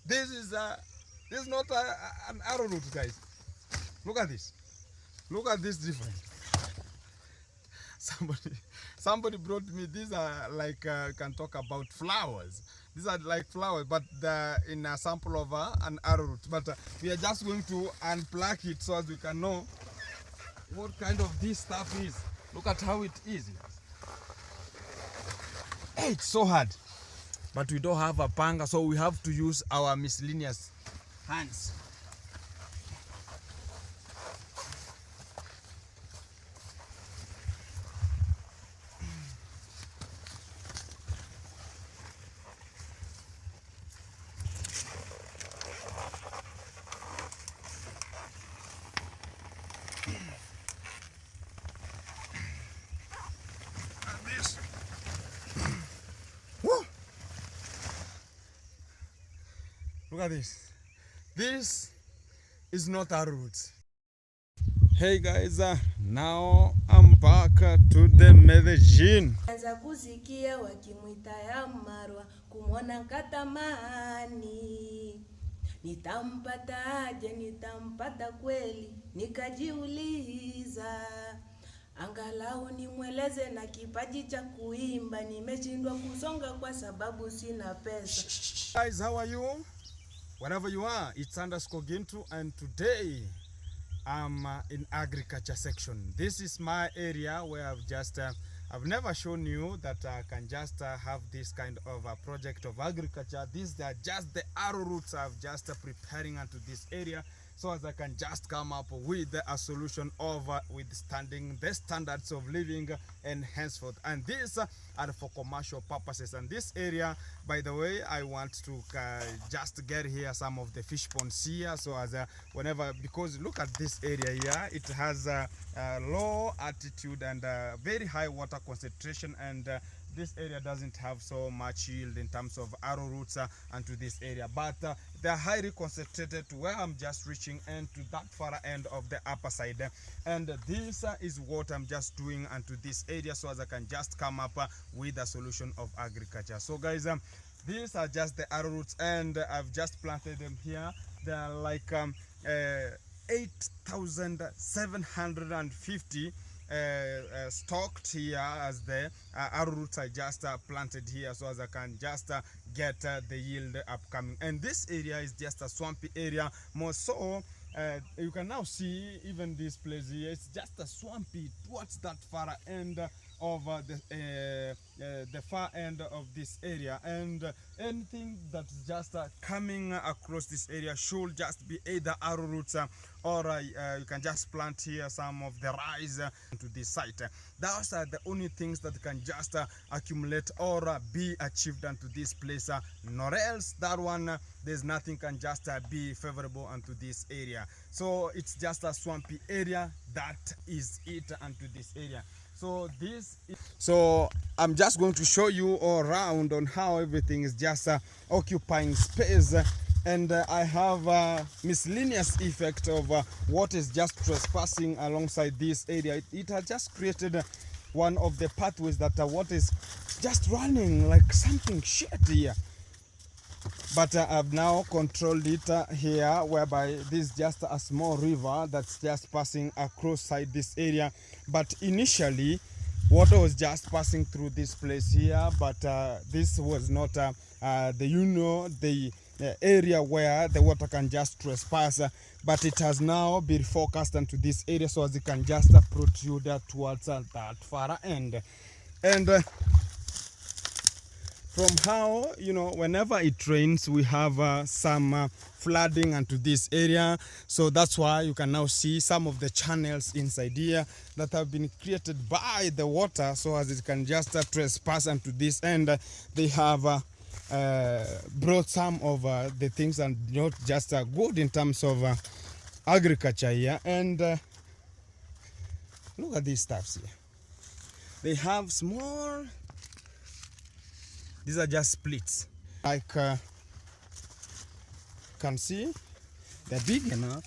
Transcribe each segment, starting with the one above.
This is not an arrowroot, guys. Look at this. Look at this difference. Somebody brought me these are like can talk about flowers. These are like flowers, but in a sample of an arrowroot. But we are just going to unpluck it so as we can know what kind of this stuff is. Look at how it is. Hey, it's so hard, but we don't have a panga, so we have to use our miscellaneous hands. Look at this. This is not arrowroot. Hey guys, now I'm back to the Medellin. Anza kusikia wakimwita iammarwa, kumwona katamani. Nitampataje, nitampata kweli, nikajiuliza. Angalau nimweleze na kipaji cha kuimba, nimeshindwa kusonga kwa sababu sina pesa. Guys, how are you? Wherever you are, it's _Gintu, and today I'm in agriculture section. This is my area where I've never shown you that I can just have this kind of a project of agriculture. These are just the arrowroots I'm just preparing into this area, so as I can just come up with a solution of withstanding the standards of living and henceforth. And these are for commercial purposes. And this area, by the way, I want to just get here some of the fish ponds here, so as whenever, because look at this area here, it has a low altitude and very high water concentration, and this area doesn't have so much yield in terms of arrowroots into this area, but they're highly concentrated to where I'm just reaching and to that far end of the upper side. And this is what I'm just doing into this area, so as I can just come up with a solution of agriculture. So guys, these are just the arrowroots, and I've just planted them here. They're like 8,750 stocked here as the arrowroots I just planted here, so as I can just get the yield upcoming. And this area is just a swampy area, more so you can now see even this place here, it's just a swampy towards that far end of the far end of this area, and anything that's just coming across this area should just be either arrowroots or you can just plant here some of the rice into this site. Those are the only things that can just accumulate or be achieved onto this place, nor else that one there's nothing can just be favorable onto this area. So it's just a swampy area, that is it onto this area. So I'm just going to show you all around on how everything is just occupying space, and I have a miscellaneous effect of what is just trespassing alongside this area. It has just created one of the pathways that what is just running like something shit here. But I've now controlled it here, whereby this is just a small river that's just passing across side this area. But initially, water was just passing through this place here, but this was not the area where the water can just trespass. But it has now been focused into this area, so as it can just protrude towards that far end. And from how, whenever it rains, we have some flooding into this area. So that's why you can now see some of the channels inside here that have been created by the water, so as it can just trespass into this end. They have brought some of the things and not just good in terms of agriculture here. And look at these stuffs here. They have small, these are just splits, like can see they're big enough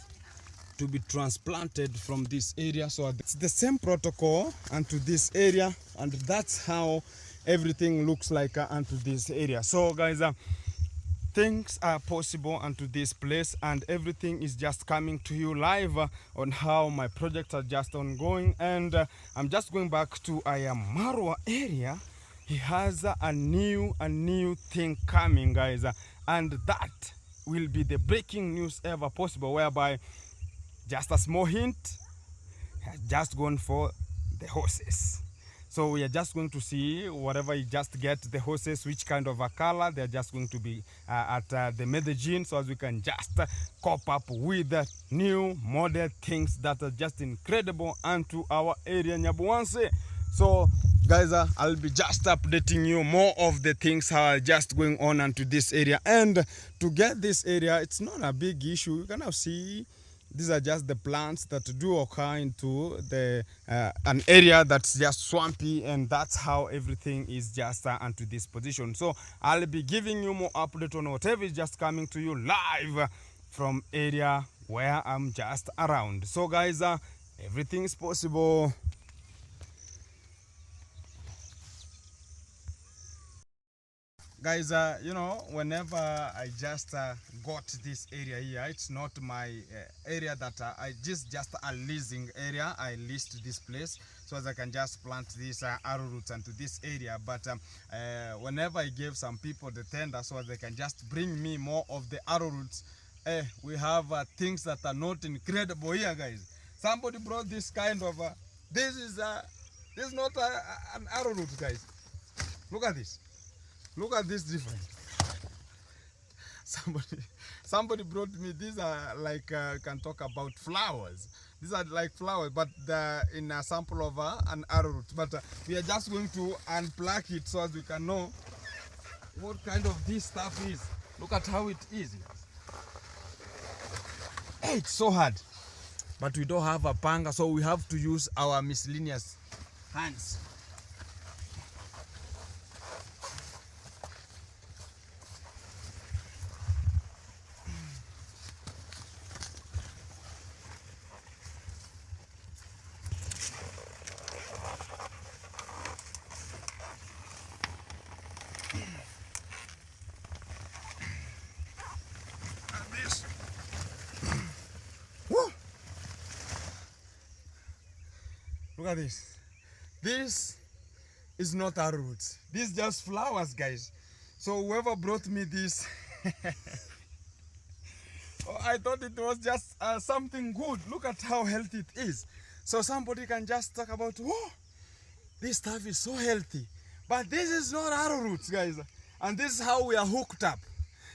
to be transplanted from this area. So it's the same protocol onto this area, and that's how everything looks like onto this area. So guys, things are possible onto this place, and everything is just coming to you live on how my projects are just ongoing. And I'm just going back to iammarwa area. He has a new thing coming, guys, and that will be the breaking news ever possible, whereby, just a small hint, has just gone for the horses. So we are just going to see whatever you just get the horses, which kind of a color they're just going to be at the Medellin, so as we can just cop up with new model things that are just incredible onto our area Nyabuanse. So guys, I'll be just updating you more of the things how are just going on into this area. And to get this area, it's not a big issue. You can now see these are just the plants that do occur into the an area that's just swampy, and that's how everything is just onto this position. So I'll be giving you more update on whatever is just coming to you live from area where I'm just around. So guys, everything is possible. Guys, you know, whenever I just got this area here, it's not my area that I just a leasing area. I leased this place so as I can just plant these arrowroots into this area. But whenever I gave some people the tender so as they can just bring me more of the arrowroots, we have things that are not incredible here, guys. Somebody brought this kind of this is not an arrowroot, guys. Look at this. Look at this difference. Somebody brought me, these are like, can talk about flowers. These are like flowers, but in a sample of an arrowroot. But we are just going to unpluck it so as we can know what kind of this stuff is. Look at how it is. Hey, it's so hard. But we don't have a panga, so we have to use our miscellaneous hands. Look at this. This is not arrowroots. This is just flowers, guys. So whoever brought me this, I thought it was just something good. Look at how healthy it is. So somebody can just talk about, oh, this stuff is so healthy. But this is not arrowroots, guys. And this is how we are hooked up.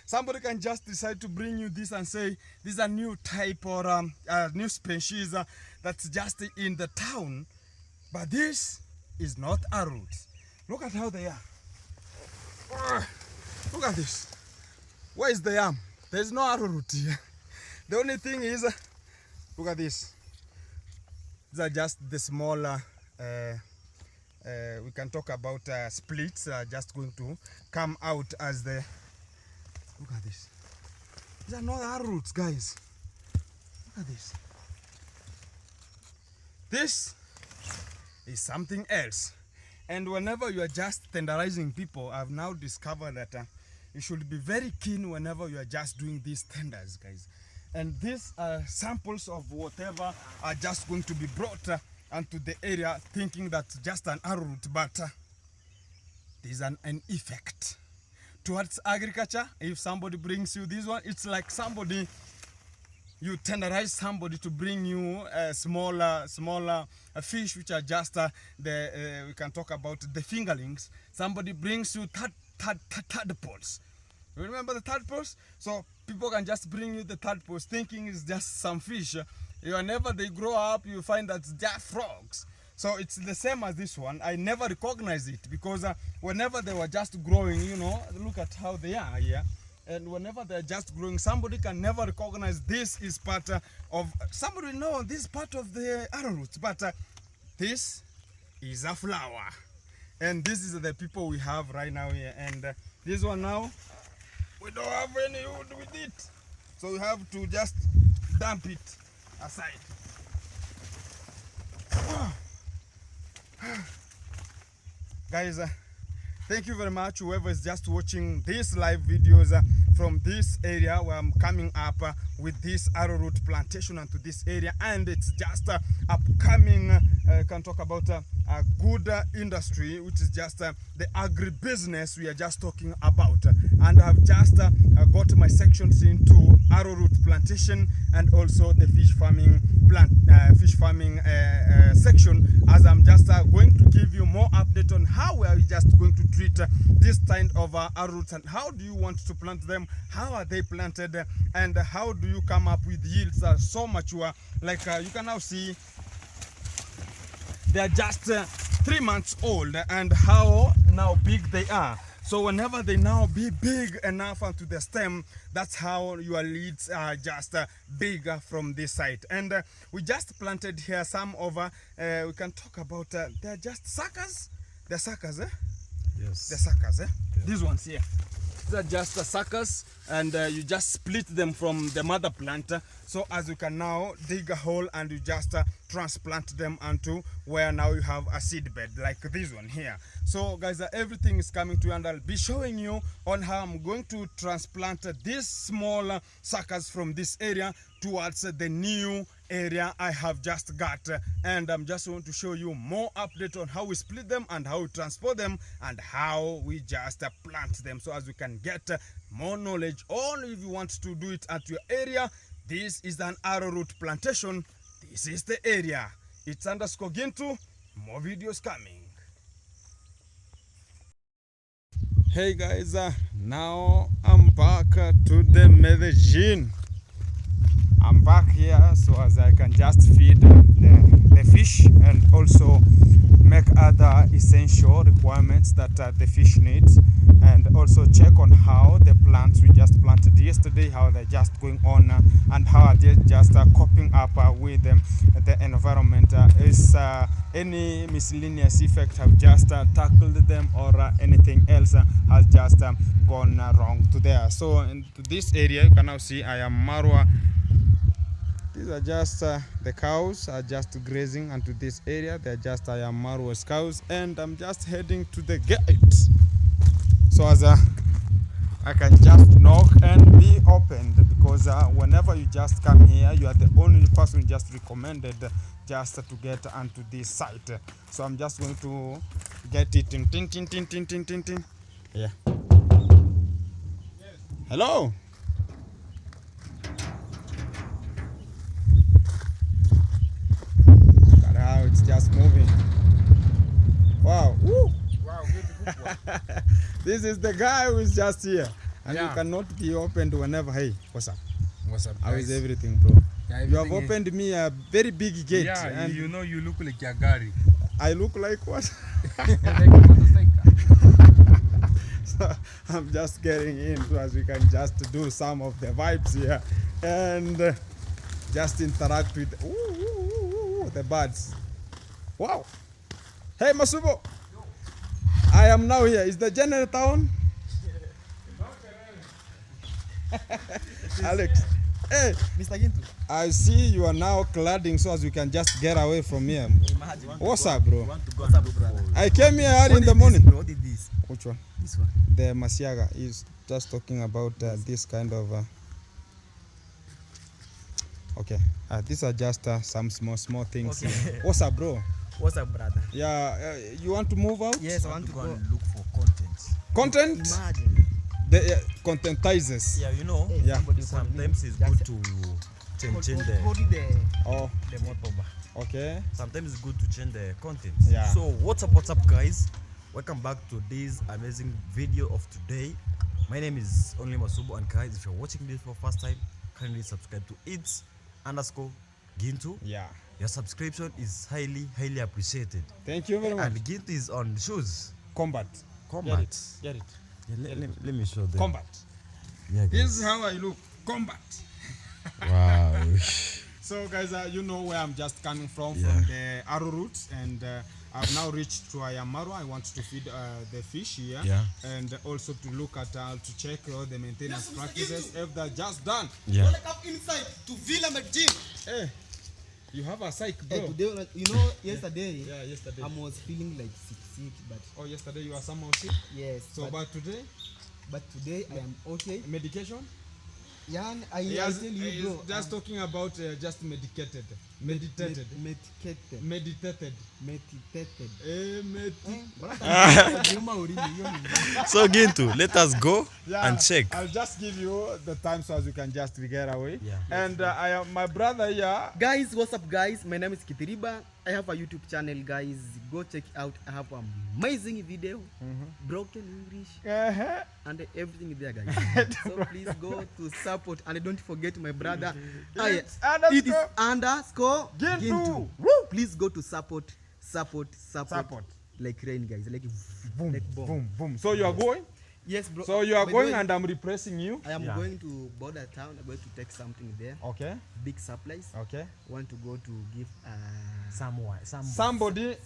Somebody can just decide to bring you this and say, this is a new type or new species that's just in the town. But this is not arrowroots. Look at how they are. Look at this. Where is the yam? There's no arrowroot here. The only thing is, look at this. These are just the smaller, we can talk about splits just going to come out as the, look at this. These are not arrowroots, guys. Look at this. This is something else. And whenever you are just tenderizing people, I've now discovered that you should be very keen whenever you are just doing these tenders, guys. And these samples of whatever are just going to be brought onto the area, thinking that's just an arrowroot, but there's an effect towards agriculture. If somebody brings you this one, it's like somebody, you tenderize somebody to bring you smaller fish, which are just we can talk about the fingerlings. Somebody brings you tadpoles. You remember the tadpoles? So people can just bring you the tadpoles thinking it's just some fish. Whenever they grow up, you find that they're frogs. So it's the same as this one. I never recognized it because whenever they were just growing, you know, look at how they are here. And whenever they're just growing, somebody can never recognize this is part of, somebody will know this is part of the arrowroot, but this is a flower. And this is the people we have right now here. And this one now, we don't have any wood with it. So we have to just dump it aside. Guys, thank you very much, whoever is just watching these live videos. from this area where I'm coming up with this arrowroot plantation onto this area, and it's just upcoming. Can talk about a good industry, which is just the agribusiness we are just talking about. And I've just got my sections into arrowroot plantation and also the fish farming section, as I'm just going to give you more update on how we are just going to treat this kind of arrowroots, and how do you want to plant them, how are they planted, and how do you come up with yields that are so mature. Like you can now see, they are just 3 months old, and how now big they are. So whenever they now be big enough onto the stem, that's how your leads are just bigger from this site. And we just planted here some over, we can talk about, they're just suckers. They're suckers, eh? Yes. They're suckers, eh? Yeah. These ones here. These are just the suckers, and you just split them from the mother plant. So as you can now dig a hole and you just transplant them onto where now you have a seed bed like this one here. So guys, everything is coming to you, and I'll be showing you on how I'm going to transplant these small suckers from this area towards the new area I have just got. And I'm just going to show you more update on how we split them and how we transport them and how we just plant them, so as we can get more knowledge on if you want to do it at your area. This is an arrowroot plantation. This is the area. It's _Gintu. More videos coming. Hey guys, now I'm back to the Medellin. I'm back here so as I can just feed the fish and also make other essential requirements that the fish needs, and also check on how the plants we just planted yesterday, how they're just going on, and how are they just coping up with the environment. Is any miscellaneous effect have just tackled them, or anything else has just gone wrong to there. So in this area you can now see iammarwa. These are just the cows are just grazing onto this area. They're just iammarwa's cows, and I'm just heading to the gate so as I can just knock and be opened, because whenever you just come here, you are the only person just recommended just to get onto this site. So I'm just going to get it in tin tin tin tin tin tin tin. Yeah. Hello. It's just moving. Wow. Woo. Wow, beautiful. This is the guy who is just here, and Yeah. you cannot be opened whenever. Hey, what's up? What's up, How guys? is everything, bro? Yeah, You have everything opened me a very big gate, Yeah, and you know you look like Yagari. I look like what? Like a motorcycle. So I'm just getting in so as we can just do some of the vibes here and just interact with the birds. Wow. Hey Masubo. I am now here. Is the general town? Alex. Hey, Mr. Gintu. I see you are now cladding so as we can just get away from here. Imagine. What's up, bro? What's up, brother? I came here early in the What morning. is this, bro? What is this? Which one? This one. The Masiaga is just talking about this kind of okay, these are just some small things. Okay. What's up, bro? What's up, brother? Yeah, you want to move out? Yes, I want to go. and look for content. Content? Imagine. The contentizers. Yeah, you know, Yeah. sometimes it's good to change Hold it there. Oh, the motoba. okay. Sometimes it's good to change the content. Yeah. So what's up, guys? Welcome back to this amazing video of today. My name is Only Masubo, and guys, if you're watching this for first time, kindly subscribe to _Gintu. Yeah. Your subscription is highly appreciated. Thank you very much. And Gintu is on shoes. Combat. Combat. Get it. Yeah, let me show them. Combat. Yeah, This guys. is how I look. Combat. Wow. So guys, you know where I'm just coming from Yeah. the Arrowroot, and I've now reached to iammarwa. I want to feed the fish here, Yeah. and also to look at to check all the maintenance practices if they're just done. Yeah. Welcome up inside to Villa Medellin. Hey, you have a psych, bro. Hey, today, you know, yesterday, Yeah, yesterday. I was feeling like sick, but Oh, yesterday you were somehow sick. yes. So, but today, but today I am okay. Medication? Yeah, I Yes, tell you, he's bro. just talking about just medicated. Meditated. Medicated. Meditated. Meditated. So Gintu, let us go Yeah, and check. I'll just give you the time so as you can just get away. Yeah. And I am my brother here. Guys, what's up, guys? My name is Kitiriba. I have a YouTube channel, guys. Go check it out. I have an amazing video, broken English, and everything there, guys. So please go to support and don't forget my brother. It's It is underscore Gintu. Gintu. Woo! Please go to support. Support. Like rain, guys. Like Boom, like bomb. boom, boom. So you are going? Yes, bro. So you are By the going way, and I'm repressing you? I am Yeah. going to border town. I'm going to take something there. Okay, Big supplies. okay. Want to go to give Somewhere. Somebody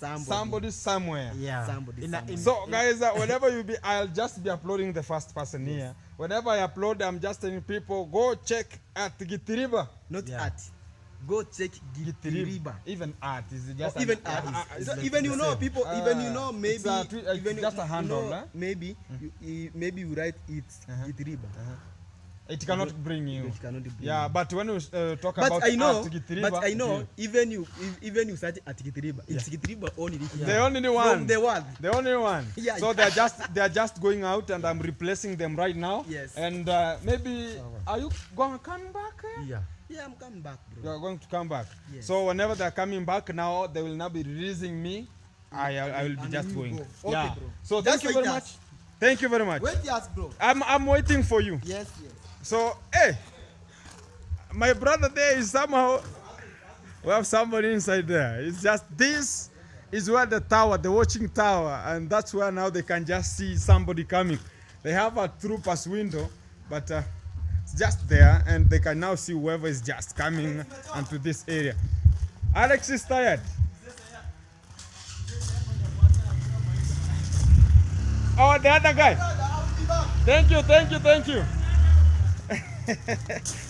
somewhere. Yeah. somebody. somewhere. So guys, whenever you be, I'll just be uploading the first person here. Whenever I upload, I'm just telling people, go check at Gitiriba. Not Yeah. at. Go check Gitiriba. Even art is just Even an, art. is So like even the you know same. people, even you know maybe it's even just a you handle, know, huh? maybe maybe you write it Gitiriba. It cannot bring you. It cannot be. Yeah, but when we talk But about I know, art Gitiriba, but I know, even you search at Gitiriba, it's Gitiriba only. the only one. From the world. The only one. Yeah, So yeah. they're just going out, and I'm replacing them right now. Yes. And maybe are you going to come back? Yeah. Yeah, I'm coming back, You bro. are going to come back. Yes. So whenever they're coming back now, they will now be releasing me. I will be And just you going. go. Okay, Yeah. bro. So Just thank you like very that. much. Thank you very much. Wait, yes, bro. I'm waiting for you. Yes. So hey, my brother there is somehow. We have somebody inside there. It's just this is where the tower, the watching tower, and that's where now they can just see somebody coming. They have a trooper's window, but it's just there, and they can now see whoever is just coming onto this area. Alex is tired. Oh, the other guy. Thank you.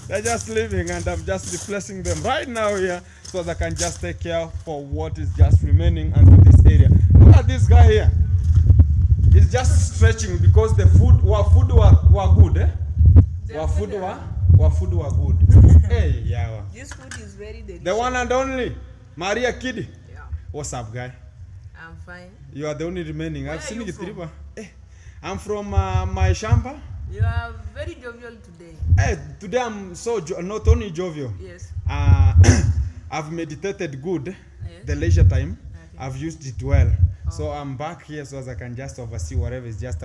They're just leaving, and I'm just replacing them right now here so they can just take care for what is just remaining under this area. Look at this guy here. He's just stretching because the food were good, eh? Food were good. Hey, yeah. This food is very delicious. The one and only Maria Kiddy. Yeah, What's up, guy? I'm fine. You are the only remaining. Where I've are seen you you from? Gitiriba. I'm from my shamba. You are very jovial today. Hey, today I'm so not only jovial. Yes. I've meditated good. Yes. The leisure time. Okay. I've used it well. So I'm back here so as I can just oversee whatever is just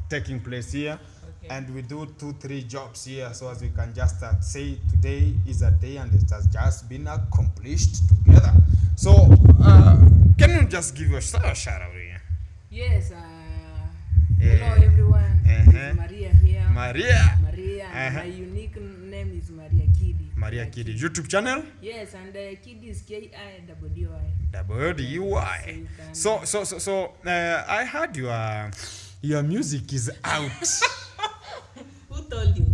taking place here. Okay. And we do 2-3 jobs here so as we can just say today is a day and it has just been accomplished together. So can you just give your shout out here? Yes. Hello everyone. It's Maria here. Maria. Maria. And my unique name is Maria Kiddy. Maria Kiddy. YouTube channel? Yes, and Kiddy is Kiddy. WDY. So I heard your music is out. Who told you?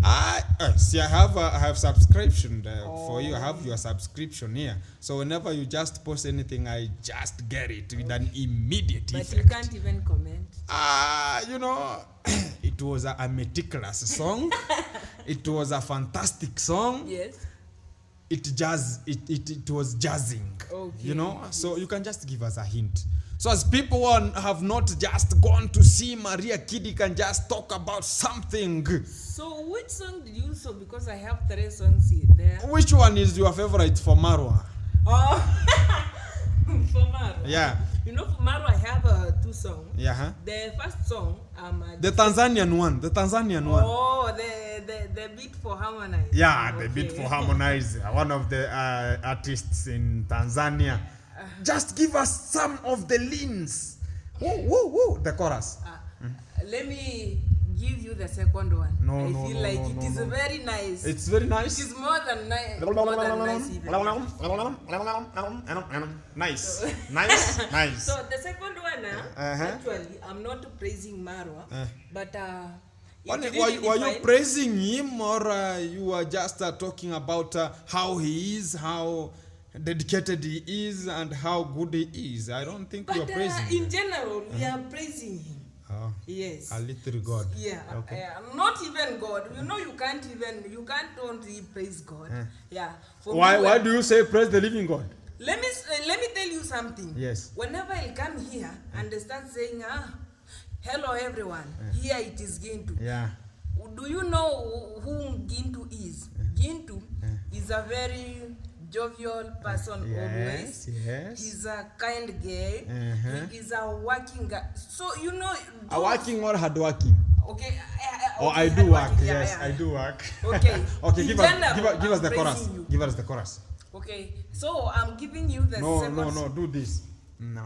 See, I have subscription for you. I have your subscription here. So whenever you just post anything, I just get it with an immediate But effect. you can't even comment. You know, it was a meticulous song. It was a fantastic song. Yes. It was jazzing. Okay. You know, so you can just give us a hint. So as people have not just gone to see Maria Kiddy, can just talk about something. So which song did you so? Because I have 3 songs here there. Which one is your favorite for Marwa? Oh, for Marwa. Yeah. You know, for Marwa I have 2 songs. Yeah. Huh? The first song, The Tanzanian one. Oh, the beat for Harmonize. Yeah, the Okay. beat for Harmonize, one of the artists in Tanzania. Just give us some of the leans. Woo, the chorus. Let me give you the second one. No, I no, feel no, like no, it no, is no. very nice. It's very It nice. is more than nice. Nice. So the second one, actually, I'm not praising Marwa, but Were you praising him, or you were just talking about how he is, how dedicated he is, and how good he is? I don't think you are But praising him. in general, we are praising him. Oh. Yes. A little God. Yeah. Okay. Not even God. You know, you can't only praise God. Yeah. For me, Why do you say praise the living God? Let me tell you something. Yes. Whenever I come here and they start saying, hello everyone, here it is Gintu. Yeah. Do you know who Gintu is? Gintu is a very jovial person always. Yes. He's a kind guy. He is a working guy. So you know. A working or hard working? Okay. I do work. Yeah, Yes, yeah. I do work. Okay. Okay. In Give general, us the I'm chorus. praising you. Give us the chorus. Okay. So I'm giving you the second. No. Do this. No.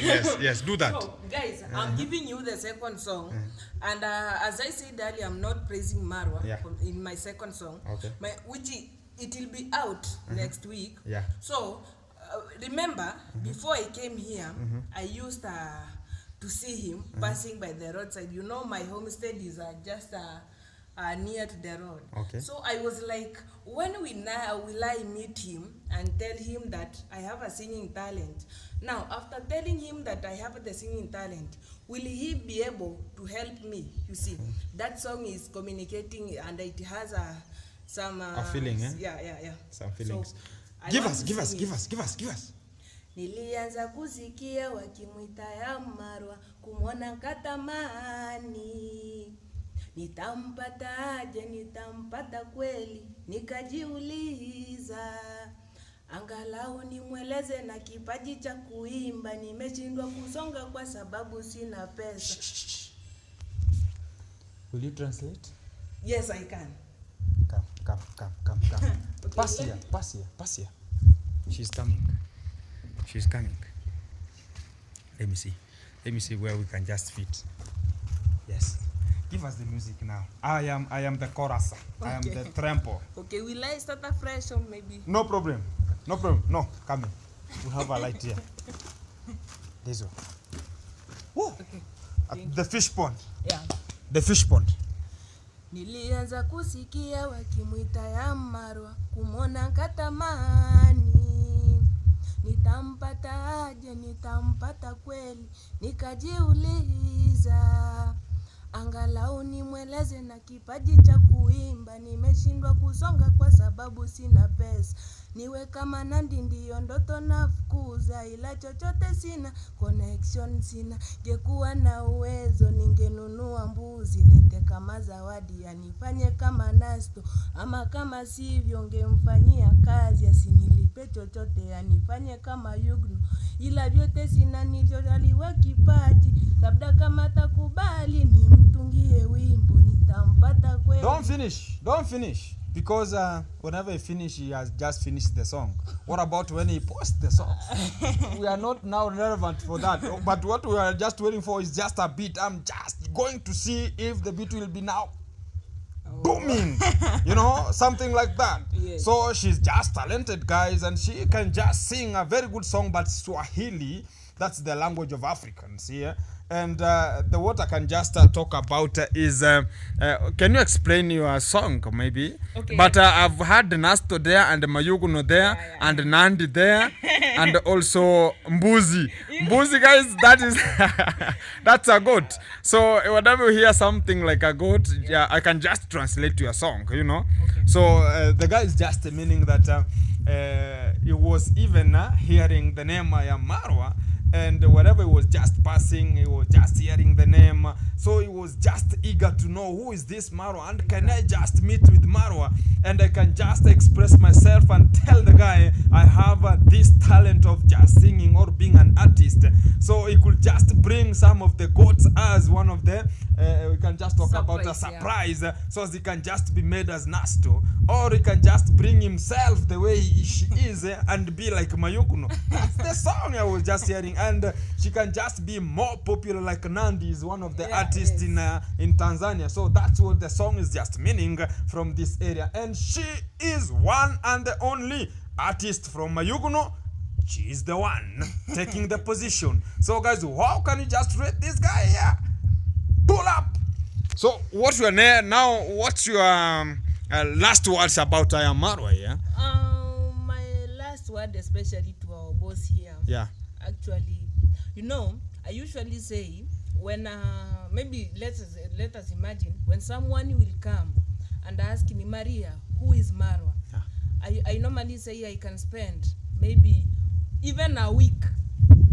Yes. Do that. So, guys, I'm giving you the second song, and as I said earlier, I'm not praising Marwa in my second song. Okay. It will be out next week. Yeah. So, remember, before I came here, I used to see him passing by the roadside. You know, my homestead is just near to the road. Okay. So I was like, when will I meet him and tell him that I have a singing talent? Now, after telling him that I have the singing talent, will he be able to help me? You see, that song is communicating and it has some a feeling, eh? Yeah. Some feelings. So, Give us. Nilianza kusikia wakimwita Yammarwa, kumwona katamani. Nitampataje, nitampata kweli, nikajiuliza. Angalau nimweleze na kipaji cha kuimba, nimeshindwa kusonga kwa sababu sina pesa. Will you translate? Yes, I can. Come. Okay, Pass here. She's coming. Let me see where we can just fit. Yes. Give us the music now. I am the chorus. I am the trampo. Okay, will I start afresh or maybe? No problem. No, come in. We have a light here. This one. Woo. Okay. At the fish pond. Yeah. The fish pond. Nilianza kusikia wakimwita Yammarwa, kumwona katamani. Nitampataje, nitampata kweli, nikajiuliza. Angalau nimweleze na kipaji cha kuimba, nimeshindwa kusonga kwa sababu sina pesa. Niwe kama Nandi ndiyo ndoto nafukuza, ila chochote sina, connection sina. Ngekuwa na uwezo ningenunua mbuzi, lete kama zawadi, anifanye kama Nasto, ama kama sivyo ngemfanyia kazi, asinilipe chochote, anifanye kama Yugno. Ila vyote sina, nilichojaliwa kipaji, labda kama takubali nimtungie wimbo, nitampata kweli. Don't finish. Because whenever he finish, he has just finished the song. What about when he posts the song? We are not now relevant for that. But what we are just waiting for is just a beat. I'm just going to see if the beat will be now booming. You know, something like that. Yes. So she's just talented, guys, and she can just sing a very good song, but Swahili, that's the language of Africans here. And what I can just talk about is, can you explain your song maybe? Okay. But I've had Nasto there and Mayuguno there and Nandi there and also Mbuzi. Mbuzi, guys, that is that's a goat. So whenever you hear something like a goat, I can just translate your song, you know. Okay. So the guy is just meaning that he was even hearing the name Iammarwa. And wherever he was just passing, he was just hearing the name. So he was just eager to know, who is this Marwa? And can I just meet with Marwa? And I can just express myself and tell the guy I have this talent of just singing or being an artist. So he could just bring some of the goats as one of the, we can just talk about a surprise. So he can just be made as Nasto. Or he can just bring himself the way she is and be like Mayukuno. That's the song I was just hearing. And she can just be more popular like Nandi is one of the artists in Tanzania. So that's what the song is just meaning from this area. And she is one and the only artist from Mayuguno. She is the one taking the position. So guys, how can you just rate this guy here? Pull up. So what's your name now? What's your last words about Iammarwa here? My last word, especially to our boss here. Yeah. Actually, you know, I usually say when maybe let us imagine when someone will come and ask me, Maria, who is Marwa? I normally say I can spend maybe even a week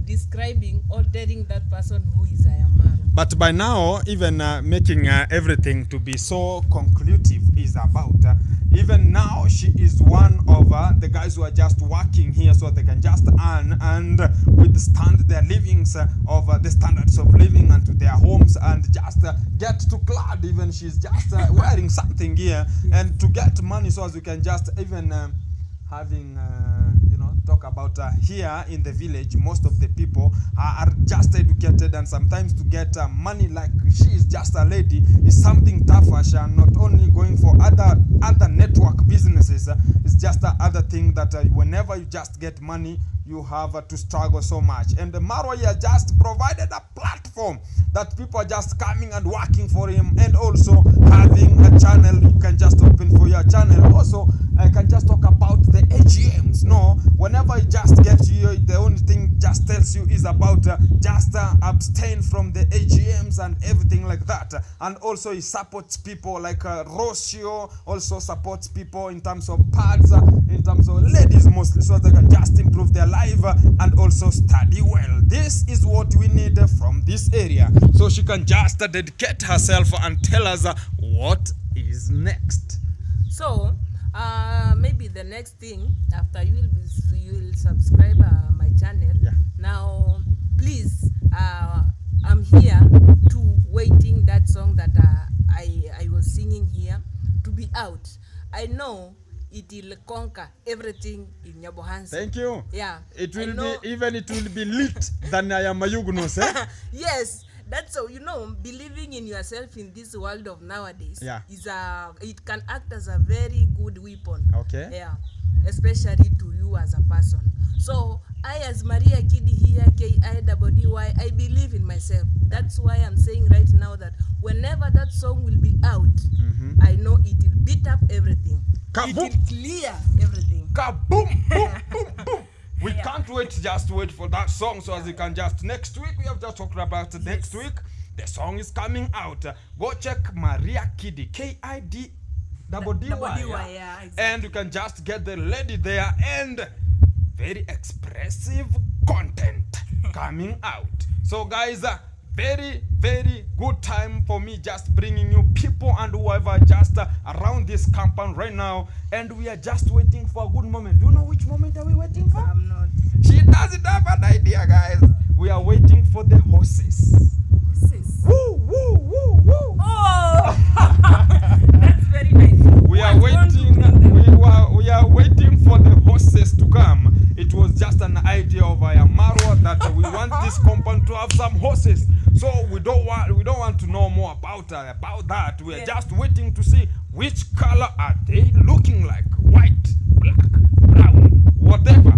describing or telling that person who is iammarwa. But by now, even making everything to be so conclusive is about, even now she is one of the guys who are just working here so they can just earn and withstand their livings of the standards of living and to their homes and just get to clad. Even she's just wearing something here and to get money so as we can just even having talk about here in the village. Most of the people are just educated, and sometimes to get money like she is just a lady is something tougher. She are not only going for other network businesses, it's just other thing that whenever you just get money you have to struggle so much. And Marwa here just provided a platform that people are just coming and working for him, and also having a channel you can just open for your channel. Also I can just talk about the AGMs. No, whenever you just get here, the only thing just tells you is about just abstain from the AGMs and everything like that. And also he supports people like Rocio, also supports people in terms of pads, in terms of ladies mostly, so they can just improve their life and also study well. This is what we need from this area, so she can just dedicate herself and tell us what is next. So maybe the next thing after you will subscribe my channel. Yeah. Now please, I'm here to waiting that song that I was singing here to be out. I know it will conquer everything in your hands. Thank you. Yeah. It will be lit than iammarwa, eh? Yes. That's so, believing in yourself in this world of nowadays is it can act as a very good weapon. Okay. Yeah. Especially to you as a person. So I, as Maria Kidi here, K-I-D-D-Y, I believe in myself. That's why I'm saying right now that whenever that song will be out, I know it will beat up everything. Kaboom. It will clear everything. Kaboom! Boom! Boom! Boom! We can't wait, just wait for that song, so as you can just next week, we have just talked about next week, the song is coming out. Go check Maria Kidi, K-I-D-D-Y, yeah, exactly. And you can just get the lady there, and very expressive content coming out. So guys, very, very good time for me just bringing you people and whoever just around this compound right now, and we are just waiting for a good moment. Do you know which moment are we waiting for? I'm not. She doesn't have an idea, guys. We are waiting for the horses. Horses? Woo, woo, woo, woo. Oh! That's very nice. We are waiting for the horses to come. It was just an idea of iammarwa that we want this compound to have some horses. So we don't want to know more about that. We are just waiting to see which color are they looking like. White, black, brown, whatever.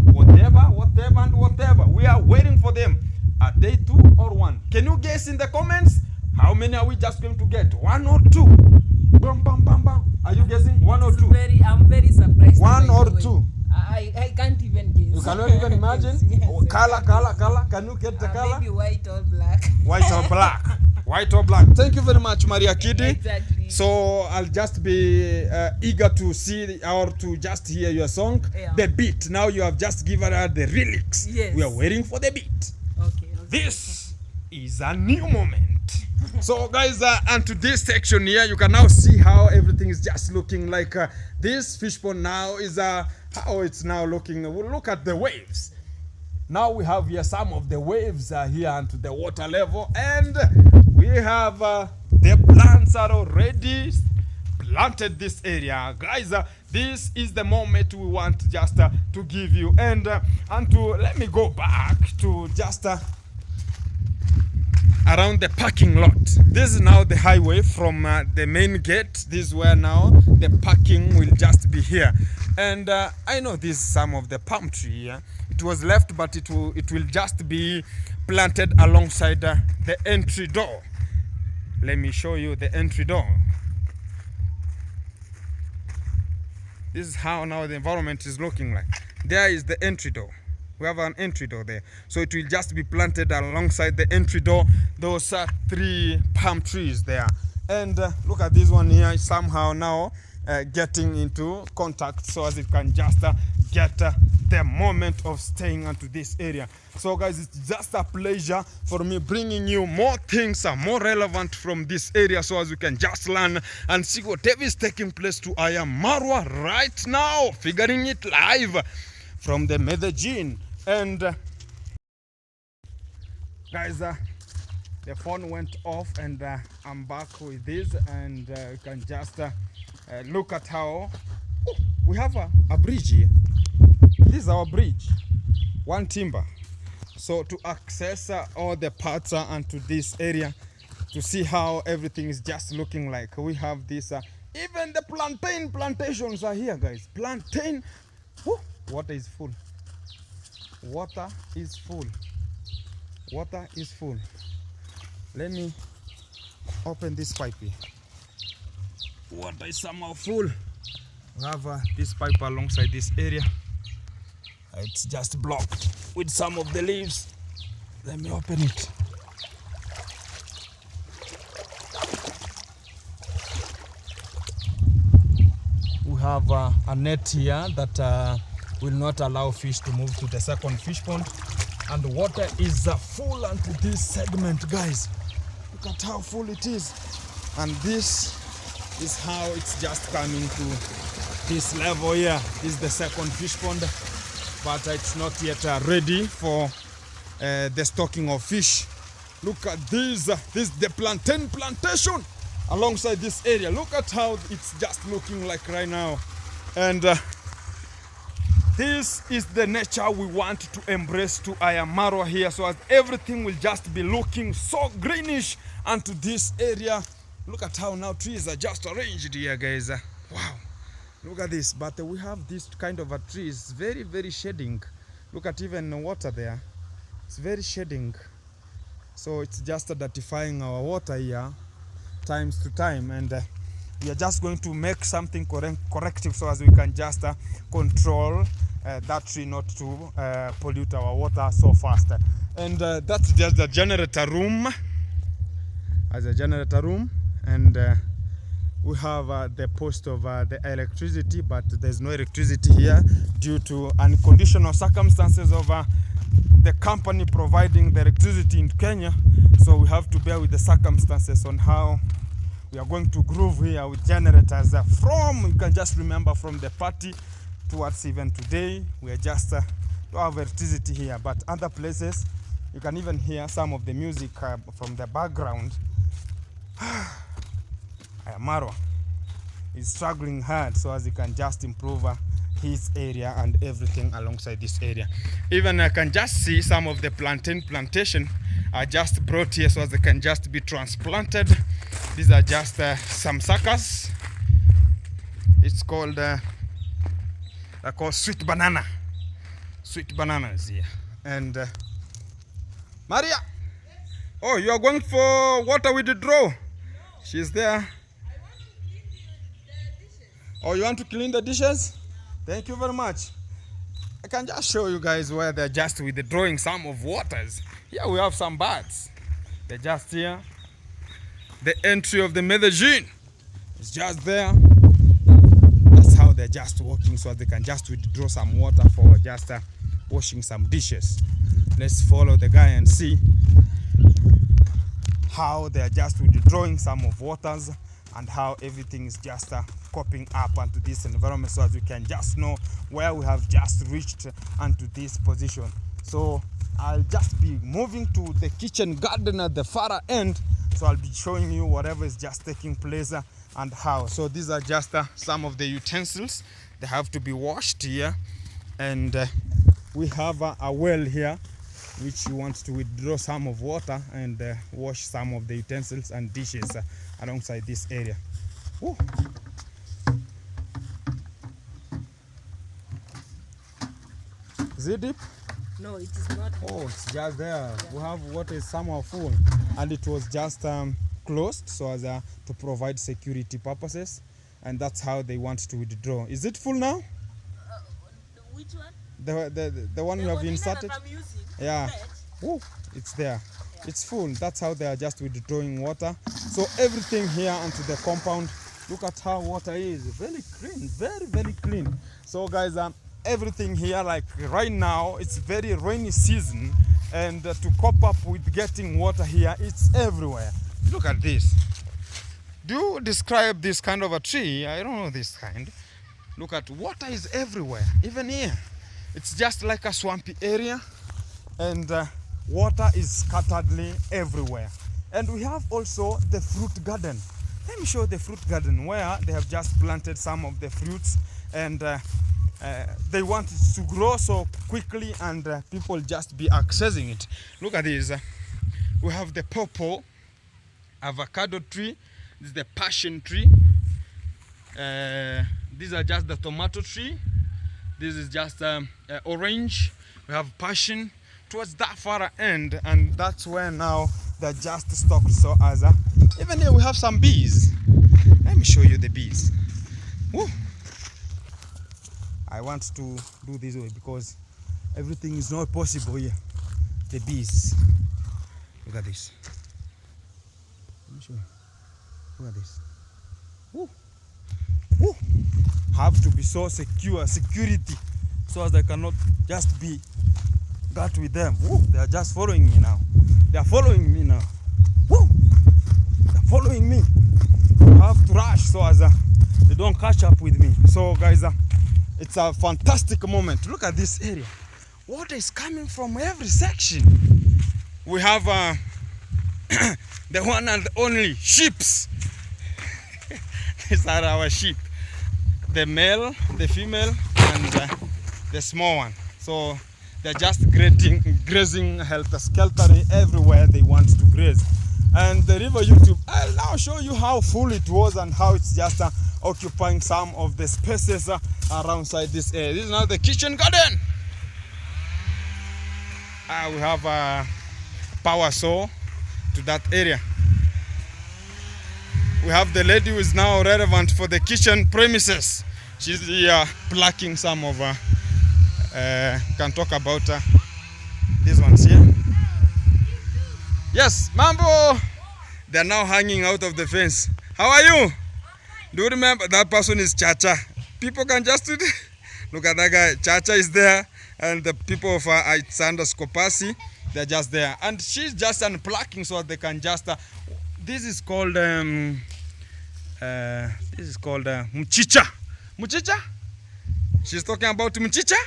We are waiting for them. Are they 2 or 1? Can you guess in the comments? How many are we just going to get? 1 or 2? Bam, bam, bam, bam. Are you guessing 1 or 2? I'm very surprised. 1 or 2? I can't even guess. You cannot even imagine? Yes. Color. Can you get the color? Maybe white or black. White or black. White or black. Thank you very much, Maria Kidi. Exactly. So I'll just be eager to see or to just hear your song. Yeah. The beat. Now you have just given her the lyrics. Yes. We are waiting for the beat. Okay. This is a new moment. So guys, and to this section here, you can now see how everything is just looking like this fish pond now is how it's now looking. We'll look at the waves. Now we have here some of the waves here and to the water level, and we have the plants are already planted this area. Guys, this is the moment we want just to give you, and to let me go back to just around the parking lot. This is now the highway from the main gate. This is where now the parking will just be here. And I know this is some of the palm tree here. It was left, but it will just be planted alongside the entry door. Let me show you the entry door. This is how now the environment is looking like. There is the entry door. We have an entry door there. So it will just be planted alongside the entry door. Those 3 palm trees there. And look at this one here, somehow now getting into contact so as it can just get the moment of staying into this area. So guys, it's just a pleasure for me bringing you more things more relevant from this area so as you can just learn and see whatever is taking place to iammarwa right now, figuring it live from the Medellin. And guys, the phone went off and I'm back with this, and you can just look at how we have a bridge here. This is our bridge, one timber. So to access all the parts onto this area, to see how everything is just looking like, we have this, even the plantain plantations are here, guys. Plantain, whoo, water is full. Water is full. Water is full. Let me open this pipe here. Water is somehow full. We have this pipe alongside this area. It's just blocked with some of the leaves. Let me open it. We have a net here that will not allow fish to move to the second fish pond. And the water is full onto this segment, guys. Look at how full it is. And this is how it's just coming to this level here. This is the second fish pond, but it's not yet ready for the stocking of fish. Look at this. This is the plantain plantation alongside this area. Look at how it's just looking like right now. And this is the nature we want to embrace to iammarwa here, so as everything will just be looking so greenish onto this area. Look at how now trees are just arranged here, guys. Wow, look at this. But we have this kind of a tree. It's very, very shading. Look at even the water there. It's very shading. So it's just identifying our water here times to time, and we are just going to make something corrective so as we can just control that tree not to pollute our water so fast. And that's just the generator room. As a generator room, and we have the post of the electricity, but there's no electricity here due to unconditional circumstances of the company providing the electricity in Kenya. So we have to bear with the circumstances on how we are going to groove here with generators from, you can just remember, from the party towards even today. We are just don't have electricity here, but other places you can even hear some of the music from the background. iammarwa is struggling hard so as he can just improve his area and everything alongside this area. Even I can just see some of the plantain plantation are just brought here so as they can just be transplanted. These are just some suckers. It's called they're called sweet banana. Sweet bananas here. And Maria, oh, you are going for water with the draw? She's there. Oh, you want to clean the dishes? Thank you very much. I can just show you guys where they're just withdrawing some of waters. Here we have some birds. They're just here. The entry of the Medellin is just there. That's how they're just walking so they can just withdraw some water for just washing some dishes. Let's follow the guy and see how they're just withdrawing some of waters and how everything is just coping up onto this environment so as we can just know where we have just reached onto this position. So I'll just be moving to the kitchen garden at the far end, so I'll be showing you whatever is just taking place and how. So these are just some of the utensils. They have to be washed here, and we have a well here which you want to withdraw some of water and wash some of the utensils and dishes alongside this area. Woo. Is it deep? No, it is not. Oh, it's just there. Yeah. We have what is somehow full, and it was just closed so as to provide security purposes, and that's how they want to withdraw. Is it full now? Which one? The one you have inserted. Yeah. Woo, it's there. It's full. That's how they are just withdrawing water. So everything here onto the compound. Look at how water is. Very clean. Very, very clean. So guys, everything here, like right now, it's very rainy season. And to cope up with getting water here, it's everywhere. Look at this. Do you describe this kind of a tree? I don't know this kind. Look at water is everywhere. Even here. It's just like a swampy area. And water is scatteredly everywhere. And we have also the fruit garden. Let me show the fruit garden where they have just planted some of the fruits, and they want it to grow so quickly, and people just be accessing it. Look at this. We have the pawpaw, avocado tree. This is the passion tree. These are just the tomato tree. This is just orange. We have passion towards that far end, and that's where now they're just stocked. So as even here we have some bees. Let me show you the bees. Woo. I want to do this way because everything is not possible here. The bees. Look at this. Let me show you. Look at this. Woo. Woo. Have to be so security, so as they cannot just be got with them. Woo. They are just following me now. They are following me now. Woo. They are following me. I have to rush so as they don't catch up with me. So guys, it's a fantastic moment. Look at this area. Water is coming from every section. We have the one and only sheeps. These are our sheep. The male, the female, and the small one. So they're just grazing helter-skelter everywhere they want to graze. And the river YouTube, I'll now show you how full it was and how it's just occupying some of the spaces around this area. This is now the kitchen garden. We have a power saw to that area. We have the lady who is now relevant for the kitchen premises. She's here plucking some of can talk about these ones here. Yes, Mambo! They're now hanging out of the fence. How are you? Do you remember that person is Chacha? People can just look at that guy. Chacha is there, and the people of Alexander Skopasi, they're just there. And she's just unplucking so they can just this is called mchicha. Mchicha? She's talking about mchicha?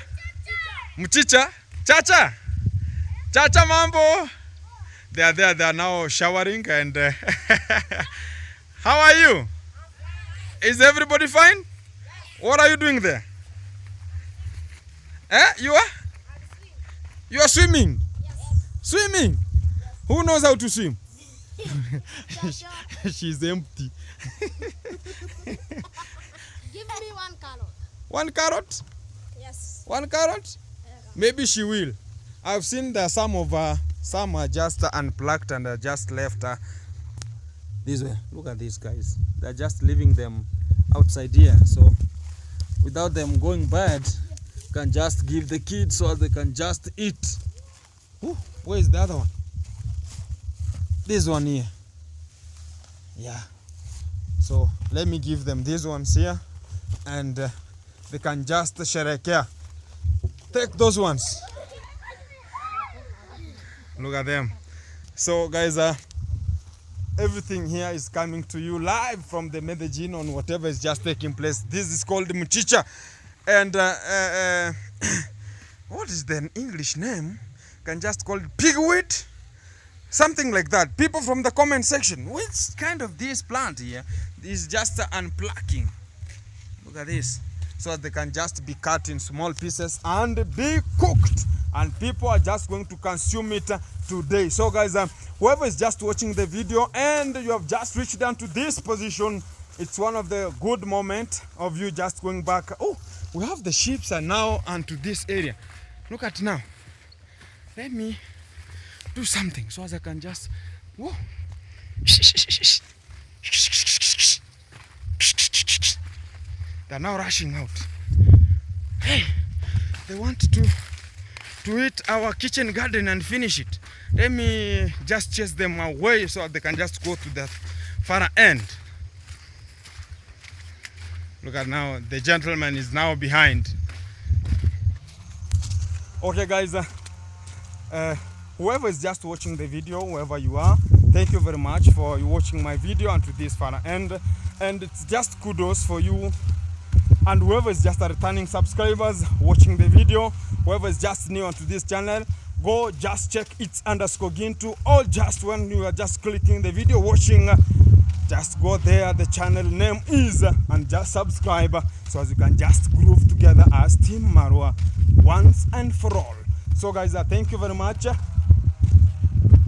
Mchicha? Chacha? Chacha Mambo? They are there, they are now showering and how are you? Is everybody fine? What are you doing there? You are? You are swimming? Yes. Swimming? Who knows how to swim? She's empty. Give me 1 carrot. 1 carrot? Yes. 1 carrot? Maybe she will. I've seen that some are just unplugged and are just left this way. Look at these guys. They're just leaving them outside here. So without them going bad, you can just give the kids so they can just eat. Ooh, where is the other one? This one here. Yeah. So let me give them these ones here, and they can just sherekea. Take those ones. Look at them. So guys, everything here is coming to you live from the Medellin on whatever is just taking place. This is called mchicha, and what is the English name? Can just call it pigweed, something like that. People from the comment section, which kind of this plant here is just unplucking. Look at this, so they can just be cut in small pieces and be cooked, and people are just going to consume it today. So guys, whoever is just watching the video and you have just reached down to this position, it's one of the good moments of you just going back. Oh, we have the sheep are now onto this area. Look at now. Let me do something so as I can just whoa. They're now rushing out. Hey, they want to eat our kitchen garden and finish it. Let me just chase them away so they can just go to the far end. Look at now, the gentleman is now behind. Okay guys, whoever is just watching the video, wherever you are, thank you very much for watching my video and to this far end. And it's just kudos for you and whoever is just a returning subscribers watching the video, whoever is just new onto this channel, go just check it's_gintu, or just when you are just clicking the video watching, just go there, the channel name is, and just subscribe so as you can just groove together as Team Marwa once and for all. So guys, thank you very much.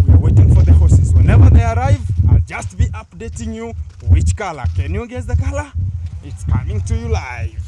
We are waiting for the horses. Whenever they arrive, I'll just be updating you which color. Can you guess the color? It's coming to you live.